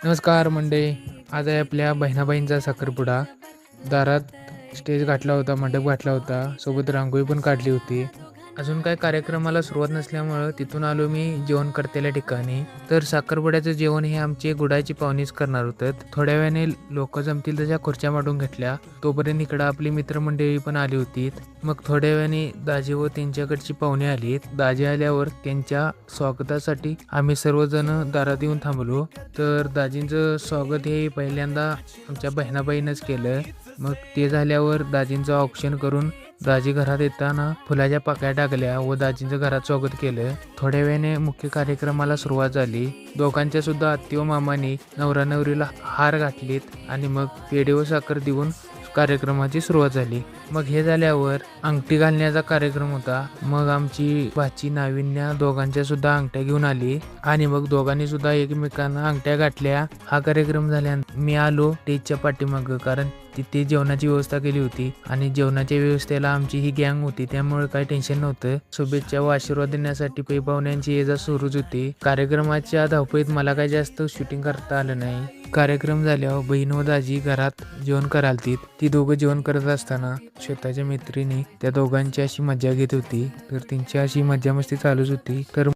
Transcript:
नमस्कार मंडळी. आज आहे आपल्या बहिणाबाईंचा साखरपुडा. दारात स्टेज घातला होता, मंडप घातला होता, सोबत रांगोळी पण काढली होती. अजून काय कार्यक्रमाला सुरुवात नसल्यामुळं तिथून आलो मी जेवण करतेल्या ठिकाणी. तर साखरपुड्याचं जेवण हे आमचे गुडाची पाहुणेच करणार होतं. थोड्या वेळाने लोक जमतील तशा खुर्च्या मांडून घेतल्या. तोपर्यंत इकडं आपली मित्रमंडळी पण आली होती. मग थोड्या वेळाने दाजी व त्यांच्याकडची पाहुणे आलीत. दाजी आल्यावर त्यांच्या स्वागतासाठी आम्ही सर्वजण दारात येऊन थांबलो. तर दाजींचं स्वागत हे पहिल्यांदा आमच्या बहिणाबाईनंच केलं. मग ते झाल्यावर दाजींचं औक्षण करून दाजी घरात येताना फुलाच्या पाकळ्या टाकल्या व दाजींचं घरात स्वागत केलं. थोड्या वेळाने मुख्य कार्यक्रमाला सुरुवात झाली. दोघांच्या सुद्धा आत्या व मामांनी नवरा नवरीला हार घातलीत आणि मग पेढे व साखर देऊन कार्यक्रमाची सुरुवात झाली. मग हे झाल्यावर अंगठी घालण्याचा कार्यक्रम होता. मग आमची भाची नाविन्या दोघांच्या सुद्धा अंगठ्या घेऊन आली आणि मग दोघांनी सुद्धा एकमेकांना अंगठ्या गाठल्या. हा कार्यक्रम झाल्यानंतर मी आलो स्टेजच्या पाठीमागं, कारण तिथे जेवणाची व्यवस्था केली होती आणि जेवणाच्या व्यवस्थेला आमची ही गँग होती, त्यामुळे काही टेन्शन नव्हतं. शुभेच्छा व आशीर्वाद देण्यासाठी पै पाहुण्यांची ये जा सुरूच होती. कार्यक्रमाच्या धावपळीत मला काही जास्त शूटिंग करता आलं नाही. कार्यक्रम झाल्यावर बहीण व दाजी घरात जेवण करालतीत. ती दोघं जेवण करत असताना स्वतःच्या मैत्रिणी त्या दोघांची अशी मजा घेत होती. तर त्यांची अशी मजा मस्ती चालूच होती. तर